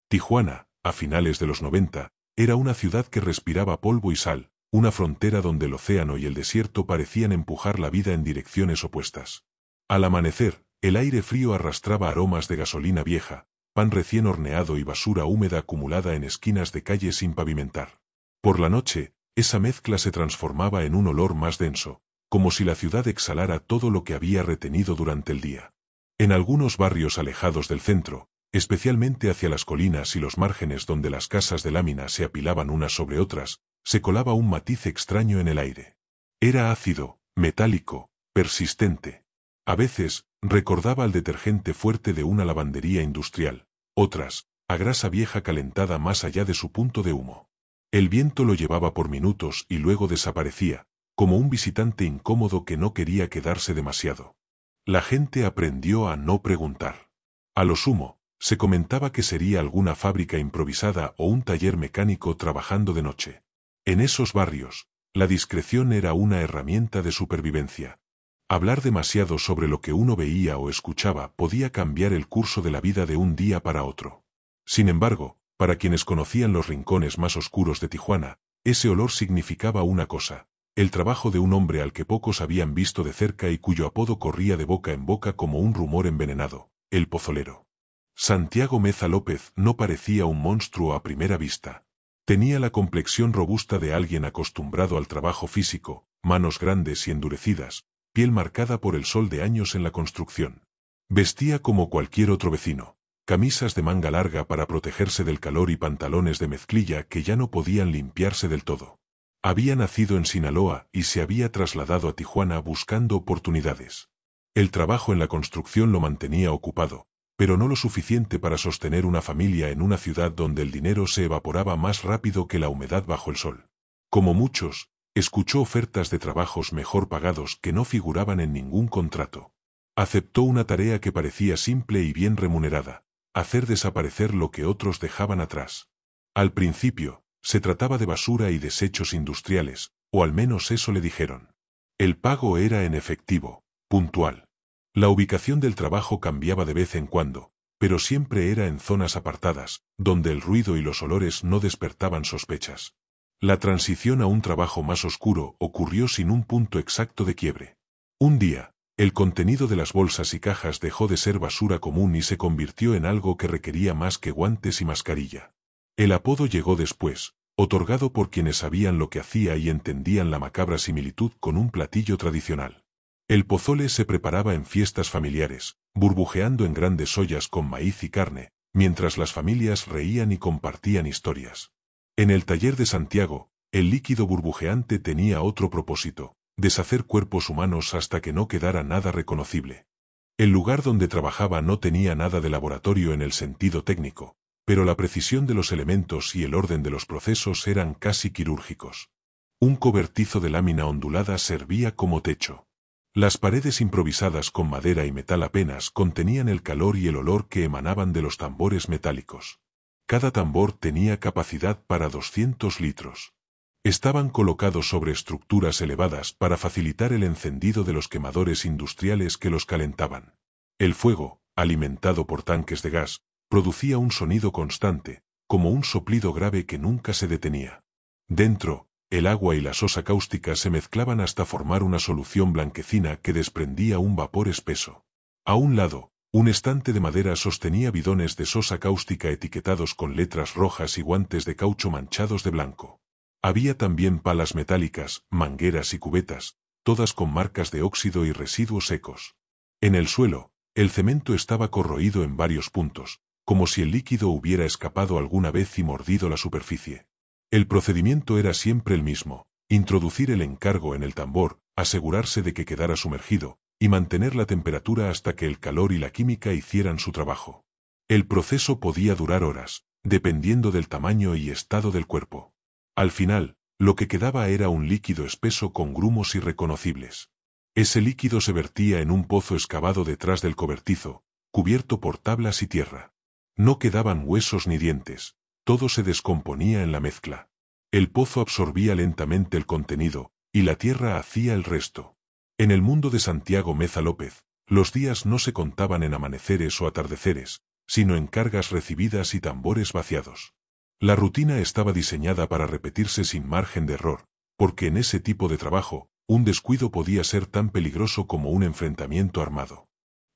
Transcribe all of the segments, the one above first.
Tijuana, a finales de los 90, era una ciudad que respiraba polvo y sal, una frontera donde el océano y el desierto parecían empujar la vida en direcciones opuestas. Al amanecer, el aire frío arrastraba aromas de gasolina vieja, pan recién horneado y basura húmeda acumulada en esquinas de calles sin pavimentar. Por la noche, esa mezcla se transformaba en un olor más denso, como si la ciudad exhalara todo lo que había retenido durante el día. En algunos barrios alejados del centro, especialmente hacia las colinas y los márgenes donde las casas de lámina se apilaban unas sobre otras, se colaba un matiz extraño en el aire. Era ácido, metálico, persistente. A veces, recordaba al detergente fuerte de una lavandería industrial, otras, a grasa vieja calentada más allá de su punto de humo. El viento lo llevaba por minutos y luego desaparecía, como un visitante incómodo que no quería quedarse demasiado. La gente aprendió a no preguntar. A lo sumo, se comentaba que sería alguna fábrica improvisada o un taller mecánico trabajando de noche. En esos barrios, la discreción era una herramienta de supervivencia. Hablar demasiado sobre lo que uno veía o escuchaba podía cambiar el curso de la vida de un día para otro. Sin embargo, para quienes conocían los rincones más oscuros de Tijuana, ese olor significaba una cosa: el trabajo de un hombre al que pocos habían visto de cerca y cuyo apodo corría de boca en boca como un rumor envenenado, el pozolero. Santiago Meza López no parecía un monstruo a primera vista. Tenía la complexión robusta de alguien acostumbrado al trabajo físico, manos grandes y endurecidas, piel marcada por el sol de años en la construcción. Vestía como cualquier otro vecino, camisas de manga larga para protegerse del calor y pantalones de mezclilla que ya no podían limpiarse del todo. Había nacido en Sinaloa y se había trasladado a Tijuana buscando oportunidades. El trabajo en la construcción lo mantenía ocupado, pero no lo suficiente para sostener una familia en una ciudad donde el dinero se evaporaba más rápido que la humedad bajo el sol. Como muchos, escuchó ofertas de trabajos mejor pagados que no figuraban en ningún contrato. Aceptó una tarea que parecía simple y bien remunerada: hacer desaparecer lo que otros dejaban atrás. Al principio, se trataba de basura y desechos industriales, o al menos eso le dijeron. El pago era en efectivo, puntual. La ubicación del trabajo cambiaba de vez en cuando, pero siempre era en zonas apartadas, donde el ruido y los olores no despertaban sospechas. La transición a un trabajo más oscuro ocurrió sin un punto exacto de quiebre. Un día, el contenido de las bolsas y cajas dejó de ser basura común y se convirtió en algo que requería más que guantes y mascarilla. El apodo llegó después, otorgado por quienes sabían lo que hacía y entendían la macabra similitud con un platillo tradicional. El pozole se preparaba en fiestas familiares, burbujeando en grandes ollas con maíz y carne, mientras las familias reían y compartían historias. En el taller de Santiago, el líquido burbujeante tenía otro propósito: deshacer cuerpos humanos hasta que no quedara nada reconocible. El lugar donde trabajaba no tenía nada de laboratorio en el sentido técnico, pero la precisión de los elementos y el orden de los procesos eran casi quirúrgicos. Un cobertizo de lámina ondulada servía como techo. Las paredes improvisadas con madera y metal apenas contenían el calor y el olor que emanaban de los tambores metálicos. Cada tambor tenía capacidad para 200 litros. Estaban colocados sobre estructuras elevadas para facilitar el encendido de los quemadores industriales que los calentaban. El fuego, alimentado por tanques de gas, producía un sonido constante, como un soplido grave que nunca se detenía. Dentro, el agua y la sosa cáustica se mezclaban hasta formar una solución blanquecina que desprendía un vapor espeso. A un lado, un estante de madera sostenía bidones de sosa cáustica etiquetados con letras rojas y guantes de caucho manchados de blanco. Había también palas metálicas, mangueras y cubetas, todas con marcas de óxido y residuos secos. En el suelo, el cemento estaba corroído en varios puntos, como si el líquido hubiera escapado alguna vez y mordido la superficie. El procedimiento era siempre el mismo: introducir el encargo en el tambor, asegurarse de que quedara sumergido, y mantener la temperatura hasta que el calor y la química hicieran su trabajo. El proceso podía durar horas, dependiendo del tamaño y estado del cuerpo. Al final, lo que quedaba era un líquido espeso con grumos irreconocibles. Ese líquido se vertía en un pozo excavado detrás del cobertizo, cubierto por tablas y tierra. No quedaban huesos ni dientes. Todo se descomponía en la mezcla. El pozo absorbía lentamente el contenido, y la tierra hacía el resto. En el mundo de Santiago Meza López, los días no se contaban en amaneceres o atardeceres, sino en cargas recibidas y tambores vaciados. La rutina estaba diseñada para repetirse sin margen de error, porque en ese tipo de trabajo, un descuido podía ser tan peligroso como un enfrentamiento armado.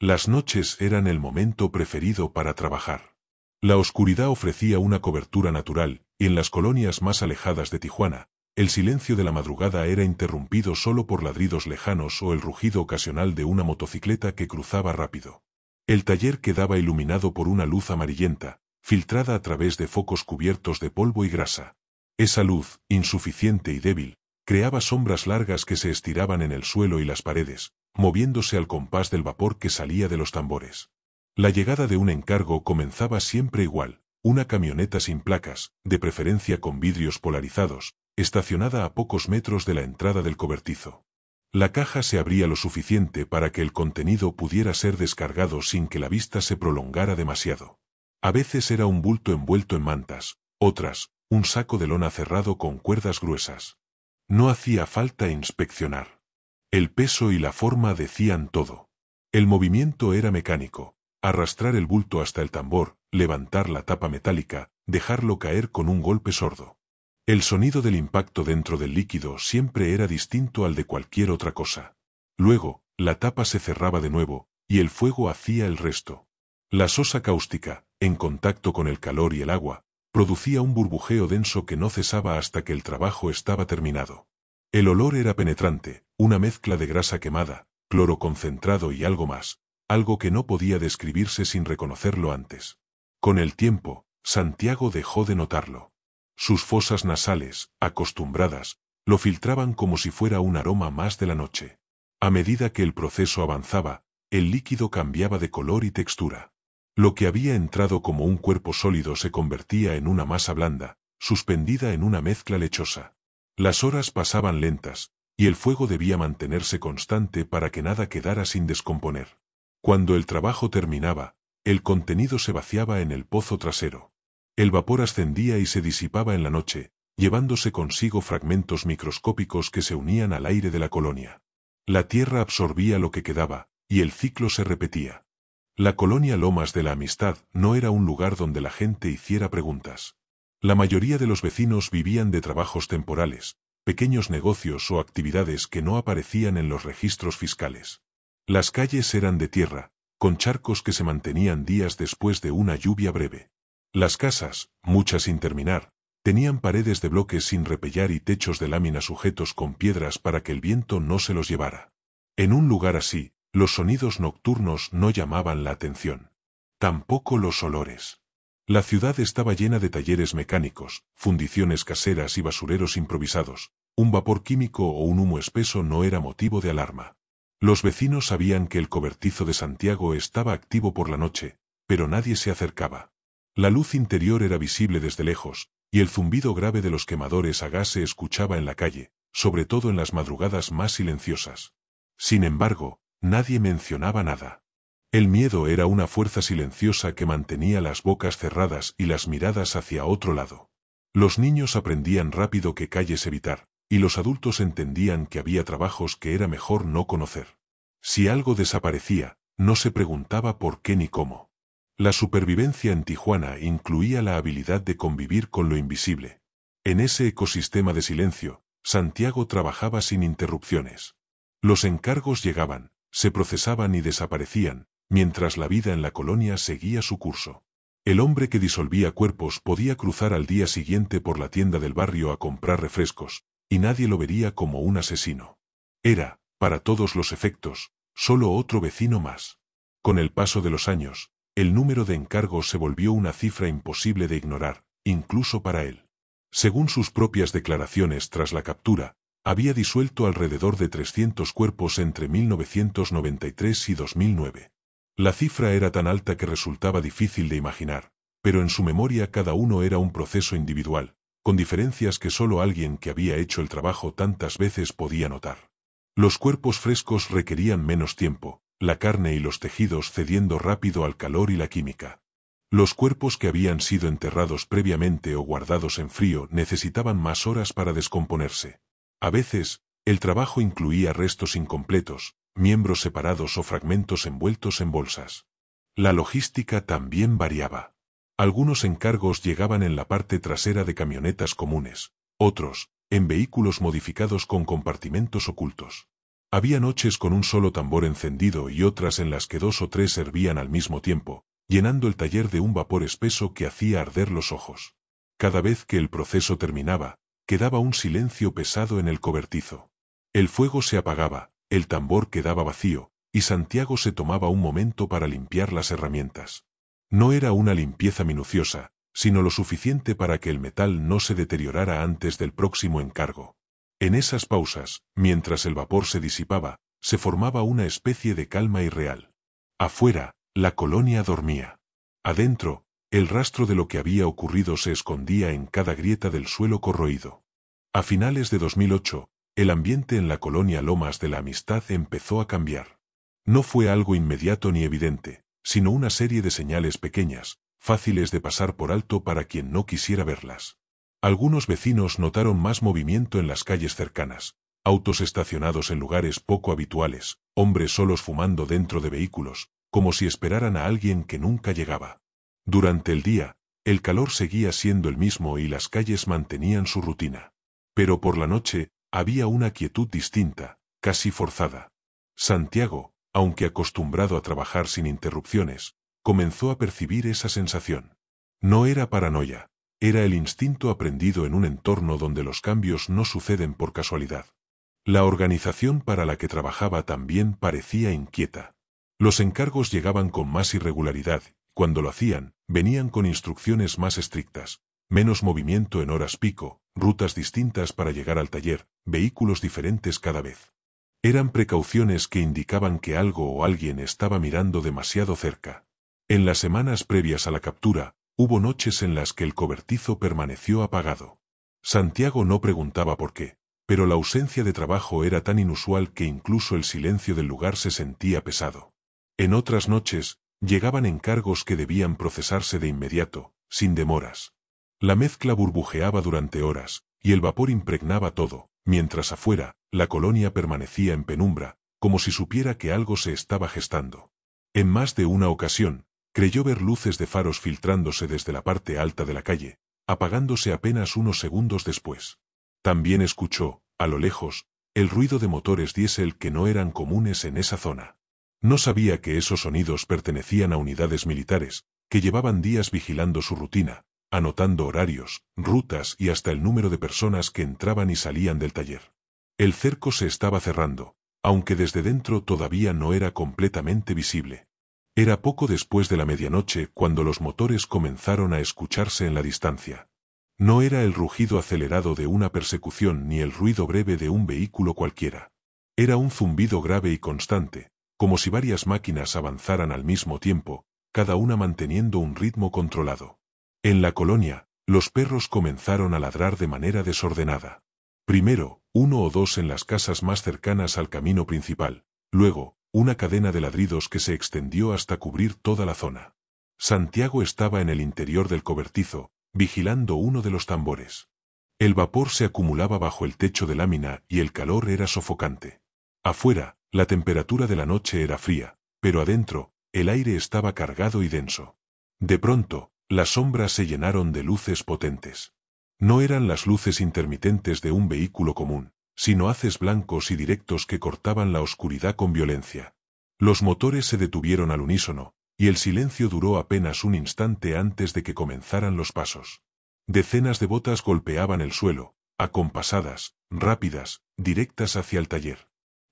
Las noches eran el momento preferido para trabajar. La oscuridad ofrecía una cobertura natural, y en las colonias más alejadas de Tijuana, el silencio de la madrugada era interrumpido solo por ladridos lejanos o el rugido ocasional de una motocicleta que cruzaba rápido. El taller quedaba iluminado por una luz amarillenta, filtrada a través de focos cubiertos de polvo y grasa. Esa luz, insuficiente y débil, creaba sombras largas que se estiraban en el suelo y las paredes, moviéndose al compás del vapor que salía de los tambores. La llegada de un encargo comenzaba siempre igual, una camioneta sin placas, de preferencia con vidrios polarizados, estacionada a pocos metros de la entrada del cobertizo. La caja se abría lo suficiente para que el contenido pudiera ser descargado sin que la vista se prolongara demasiado. A veces era un bulto envuelto en mantas, otras, un saco de lona cerrado con cuerdas gruesas. No hacía falta inspeccionar. El peso y la forma decían todo. El movimiento era mecánico. Arrastrar el bulto hasta el tambor, levantar la tapa metálica, dejarlo caer con un golpe sordo. El sonido del impacto dentro del líquido siempre era distinto al de cualquier otra cosa. Luego, la tapa se cerraba de nuevo, y el fuego hacía el resto. La sosa cáustica, en contacto con el calor y el agua, producía un burbujeo denso que no cesaba hasta que el trabajo estaba terminado. El olor era penetrante, una mezcla de grasa quemada, cloro concentrado y algo más, algo que no podía describirse sin reconocerlo antes. Con el tiempo, Santiago dejó de notarlo. Sus fosas nasales, acostumbradas, lo filtraban como si fuera un aroma más de la noche. A medida que el proceso avanzaba, el líquido cambiaba de color y textura. Lo que había entrado como un cuerpo sólido se convertía en una masa blanda, suspendida en una mezcla lechosa. Las horas pasaban lentas, y el fuego debía mantenerse constante para que nada quedara sin descomponer. Cuando el trabajo terminaba, el contenido se vaciaba en el pozo trasero. El vapor ascendía y se disipaba en la noche, llevándose consigo fragmentos microscópicos que se unían al aire de la colonia. La tierra absorbía lo que quedaba, y el ciclo se repetía. La colonia Lomas de la Amistad no era un lugar donde la gente hiciera preguntas. La mayoría de los vecinos vivían de trabajos temporales, pequeños negocios o actividades que no aparecían en los registros fiscales. Las calles eran de tierra, con charcos que se mantenían días después de una lluvia breve. Las casas, muchas sin terminar, tenían paredes de bloques sin repellar y techos de lámina sujetos con piedras para que el viento no se los llevara. En un lugar así, los sonidos nocturnos no llamaban la atención. Tampoco los olores. La ciudad estaba llena de talleres mecánicos, fundiciones caseras y basureros improvisados. Un vapor químico o un humo espeso no era motivo de alarma. Los vecinos sabían que el cobertizo de Santiago estaba activo por la noche, pero nadie se acercaba. La luz interior era visible desde lejos, y el zumbido grave de los quemadores a gas se escuchaba en la calle, sobre todo en las madrugadas más silenciosas. Sin embargo, nadie mencionaba nada. El miedo era una fuerza silenciosa que mantenía las bocas cerradas y las miradas hacia otro lado. Los niños aprendían rápido qué calles evitar, y los adultos entendían que había trabajos que era mejor no conocer. Si algo desaparecía, no se preguntaba por qué ni cómo. La supervivencia en Tijuana incluía la habilidad de convivir con lo invisible. En ese ecosistema de silencio, Santiago trabajaba sin interrupciones. Los encargos llegaban, se procesaban y desaparecían, mientras la vida en la colonia seguía su curso. El hombre que disolvía cuerpos podía cruzar al día siguiente por la tienda del barrio a comprar refrescos, y nadie lo vería como un asesino. Era, para todos los efectos, solo otro vecino más. Con el paso de los años, el número de encargos se volvió una cifra imposible de ignorar, incluso para él. Según sus propias declaraciones tras la captura, había disuelto alrededor de 300 cuerpos entre 1993 y 2009. La cifra era tan alta que resultaba difícil de imaginar, pero en su memoria cada uno era un proceso individual, con diferencias que solo alguien que había hecho el trabajo tantas veces podía notar. Los cuerpos frescos requerían menos tiempo, la carne y los tejidos cediendo rápido al calor y la química. Los cuerpos que habían sido enterrados previamente o guardados en frío necesitaban más horas para descomponerse. A veces, el trabajo incluía restos incompletos, miembros separados o fragmentos envueltos en bolsas. La logística también variaba. Algunos encargos llegaban en la parte trasera de camionetas comunes, otros, en vehículos modificados con compartimentos ocultos. Había noches con un solo tambor encendido y otras en las que 2 o 3 hervían al mismo tiempo, llenando el taller de un vapor espeso que hacía arder los ojos. Cada vez que el proceso terminaba, quedaba un silencio pesado en el cobertizo. El fuego se apagaba, el tambor quedaba vacío, y Santiago se tomaba un momento para limpiar las herramientas. No era una limpieza minuciosa, sino lo suficiente para que el metal no se deteriorara antes del próximo encargo. En esas pausas, mientras el vapor se disipaba, se formaba una especie de calma irreal. Afuera, la colonia dormía. Adentro, el rastro de lo que había ocurrido se escondía en cada grieta del suelo corroído. A finales de 2008, el ambiente en la colonia Lomas de la Amistad empezó a cambiar. No fue algo inmediato ni evidente, sino una serie de señales pequeñas, fáciles de pasar por alto para quien no quisiera verlas. Algunos vecinos notaron más movimiento en las calles cercanas, autos estacionados en lugares poco habituales, hombres solos fumando dentro de vehículos, como si esperaran a alguien que nunca llegaba. Durante el día, el calor seguía siendo el mismo y las calles mantenían su rutina. Pero por la noche, había una quietud distinta, casi forzada. Santiago, aunque acostumbrado a trabajar sin interrupciones, comenzó a percibir esa sensación. No era paranoia, era el instinto aprendido en un entorno donde los cambios no suceden por casualidad. La organización para la que trabajaba también parecía inquieta. Los encargos llegaban con más irregularidad, cuando lo hacían, venían con instrucciones más estrictas, menos movimiento en horas pico, rutas distintas para llegar al taller, vehículos diferentes cada vez. Eran precauciones que indicaban que algo o alguien estaba mirando demasiado cerca. En las semanas previas a la captura, hubo noches en las que el cobertizo permaneció apagado. Santiago no preguntaba por qué, pero la ausencia de trabajo era tan inusual que incluso el silencio del lugar se sentía pesado. En otras noches, llegaban encargos que debían procesarse de inmediato, sin demoras. La mezcla burbujeaba durante horas, y el vapor impregnaba todo, mientras afuera, la colonia permanecía en penumbra, como si supiera que algo se estaba gestando. En más de una ocasión, creyó ver luces de faros filtrándose desde la parte alta de la calle, apagándose apenas unos segundos después. También escuchó, a lo lejos, el ruido de motores diésel que no eran comunes en esa zona. No sabía que esos sonidos pertenecían a unidades militares, que llevaban días vigilando su rutina, anotando horarios, rutas y hasta el número de personas que entraban y salían del taller. El cerco se estaba cerrando, aunque desde dentro todavía no era completamente visible. Era poco después de la medianoche cuando los motores comenzaron a escucharse en la distancia. No era el rugido acelerado de una persecución ni el ruido breve de un vehículo cualquiera. Era un zumbido grave y constante, como si varias máquinas avanzaran al mismo tiempo, cada una manteniendo un ritmo controlado. En la colonia, los perros comenzaron a ladrar de manera desordenada. Primero, 1 o 2 en las casas más cercanas al camino principal, luego, una cadena de ladridos que se extendió hasta cubrir toda la zona. Santiago estaba en el interior del cobertizo, vigilando uno de los tambores. El vapor se acumulaba bajo el techo de lámina y el calor era sofocante. Afuera, la temperatura de la noche era fría, pero adentro, el aire estaba cargado y denso. De pronto, las sombras se llenaron de luces potentes. No eran las luces intermitentes de un vehículo común, sino haces blancos y directos que cortaban la oscuridad con violencia. Los motores se detuvieron al unísono, y el silencio duró apenas un instante antes de que comenzaran los pasos. Decenas de botas golpeaban el suelo, acompasadas, rápidas, directas hacia el taller.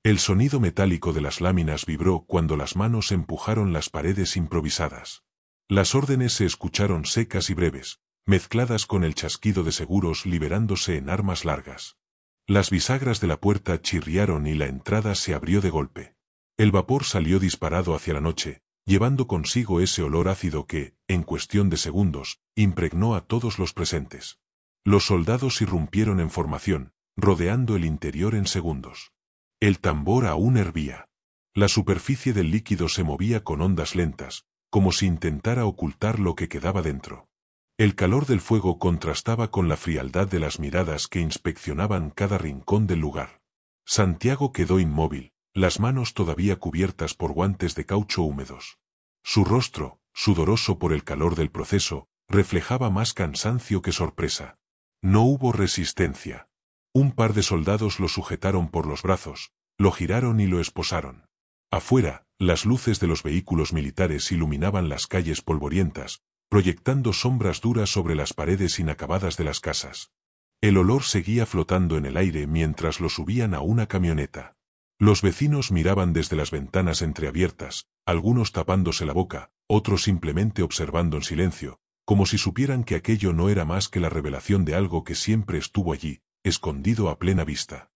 El sonido metálico de las láminas vibró cuando las manos empujaron las paredes improvisadas. Las órdenes se escucharon secas y breves, mezcladas con el chasquido de seguros liberándose en armas largas. Las bisagras de la puerta chirriaron y la entrada se abrió de golpe. El vapor salió disparado hacia la noche, llevando consigo ese olor ácido que, en cuestión de segundos, impregnó a todos los presentes. Los soldados irrumpieron en formación, rodeando el interior en segundos. El tambor aún hervía. La superficie del líquido se movía con ondas lentas, como si intentara ocultar lo que quedaba dentro. El calor del fuego contrastaba con la frialdad de las miradas que inspeccionaban cada rincón del lugar. Santiago quedó inmóvil, las manos todavía cubiertas por guantes de caucho húmedos. Su rostro, sudoroso por el calor del proceso, reflejaba más cansancio que sorpresa. No hubo resistencia. Un par de soldados lo sujetaron por los brazos, lo giraron y lo esposaron. Afuera, las luces de los vehículos militares iluminaban las calles polvorientas, proyectando sombras duras sobre las paredes inacabadas de las casas. El olor seguía flotando en el aire mientras lo subían a una camioneta. Los vecinos miraban desde las ventanas entreabiertas, algunos tapándose la boca, otros simplemente observando en silencio, como si supieran que aquello no era más que la revelación de algo que siempre estuvo allí, escondido a plena vista.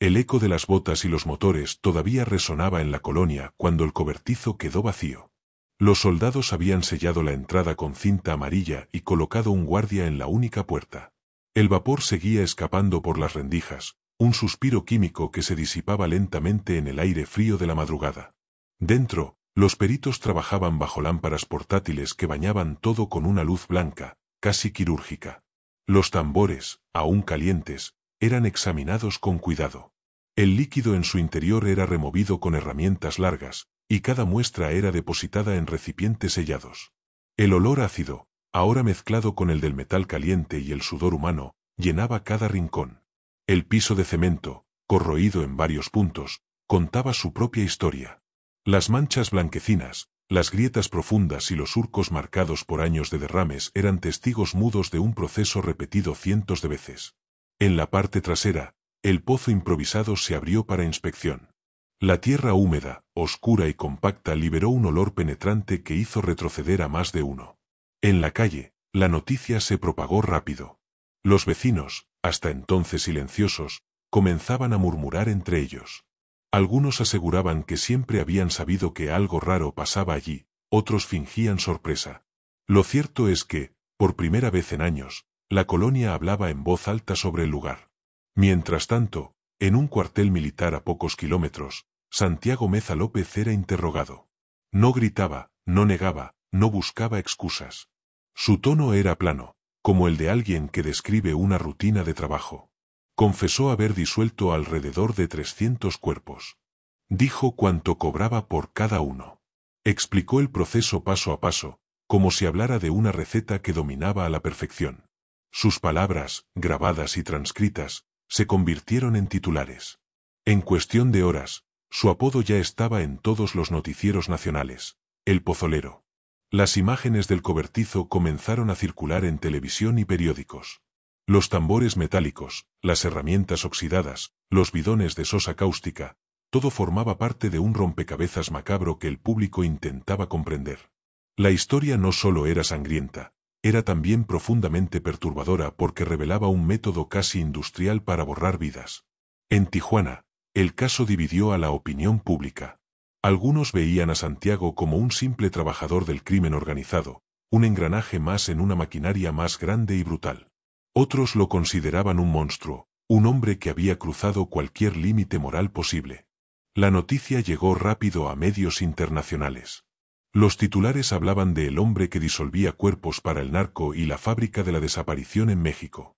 El eco de las botas y los motores todavía resonaba en la colonia cuando el cobertizo quedó vacío. Los soldados habían sellado la entrada con cinta amarilla y colocado un guardia en la única puerta. El vapor seguía escapando por las rendijas, un suspiro químico que se disipaba lentamente en el aire frío de la madrugada. Dentro, los peritos trabajaban bajo lámparas portátiles que bañaban todo con una luz blanca, casi quirúrgica. Los tambores, aún calientes, eran examinados con cuidado. El líquido en su interior era removido con herramientas largas, y cada muestra era depositada en recipientes sellados. El olor ácido, ahora mezclado con el del metal caliente y el sudor humano, llenaba cada rincón. El piso de cemento, corroído en varios puntos, contaba su propia historia. Las manchas blanquecinas, las grietas profundas y los surcos marcados por años de derrames eran testigos mudos de un proceso repetido cientos de veces. En la parte trasera, el pozo improvisado se abrió para inspección. La tierra húmeda, oscura y compacta liberó un olor penetrante que hizo retroceder a más de uno. En la calle, la noticia se propagó rápido. Los vecinos, hasta entonces silenciosos, comenzaban a murmurar entre ellos. Algunos aseguraban que siempre habían sabido que algo raro pasaba allí, otros fingían sorpresa. Lo cierto es que, por primera vez en años, la colonia hablaba en voz alta sobre el lugar. Mientras tanto, en un cuartel militar a pocos kilómetros, Santiago Meza López era interrogado. No gritaba, no negaba, no buscaba excusas. Su tono era plano, como el de alguien que describe una rutina de trabajo. Confesó haber disuelto alrededor de 300 cuerpos. Dijo cuánto cobraba por cada uno. Explicó el proceso paso a paso, como si hablara de una receta que dominaba a la perfección. Sus palabras, grabadas y transcritas, se convirtieron en titulares. En cuestión de horas, su apodo ya estaba en todos los noticieros nacionales, el pozolero. Las imágenes del cobertizo comenzaron a circular en televisión y periódicos. Los tambores metálicos, las herramientas oxidadas, los bidones de sosa cáustica, todo formaba parte de un rompecabezas macabro que el público intentaba comprender. La historia no solo era sangrienta, era también profundamente perturbadora porque revelaba un método casi industrial para borrar vidas. En Tijuana, el caso dividió a la opinión pública. Algunos veían a Santiago como un simple trabajador del crimen organizado, un engranaje más en una maquinaria más grande y brutal. Otros lo consideraban un monstruo, un hombre que había cruzado cualquier límite moral posible. La noticia llegó rápido a medios internacionales. Los titulares hablaban de el hombre que disolvía cuerpos para el narco y la fábrica de la desaparición en México.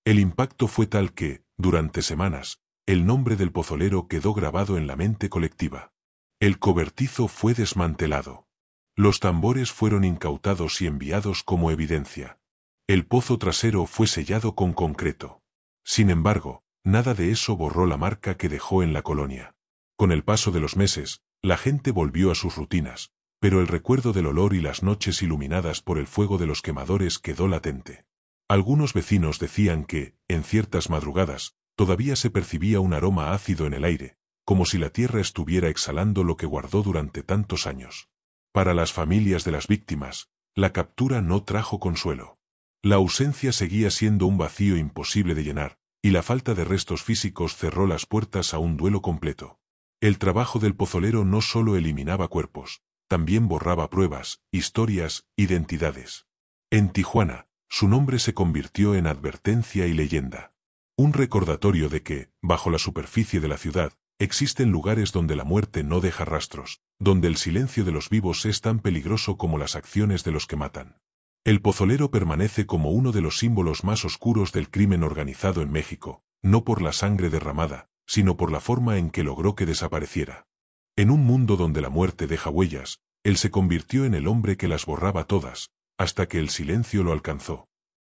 El impacto fue tal que, durante semanas, el nombre del pozolero quedó grabado en la mente colectiva. El cobertizo fue desmantelado. Los tambores fueron incautados y enviados como evidencia. El pozo trasero fue sellado con concreto. Sin embargo, nada de eso borró la marca que dejó en la colonia. Con el paso de los meses, la gente volvió a sus rutinas, pero el recuerdo del olor y las noches iluminadas por el fuego de los quemadores quedó latente. Algunos vecinos decían que, en ciertas madrugadas, todavía se percibía un aroma ácido en el aire, como si la tierra estuviera exhalando lo que guardó durante tantos años. Para las familias de las víctimas, la captura no trajo consuelo. La ausencia seguía siendo un vacío imposible de llenar, y la falta de restos físicos cerró las puertas a un duelo completo. El trabajo del pozolero no solo eliminaba cuerpos, también borraba pruebas, historias, identidades. En Tijuana, su nombre se convirtió en advertencia y leyenda. Un recordatorio de que, bajo la superficie de la ciudad, existen lugares donde la muerte no deja rastros, donde el silencio de los vivos es tan peligroso como las acciones de los que matan. El pozolero permanece como uno de los símbolos más oscuros del crimen organizado en México, no por la sangre derramada, sino por la forma en que logró que desapareciera. En un mundo donde la muerte deja huellas, Él se convirtió en el hombre que las borraba todas, hasta que el silencio lo alcanzó.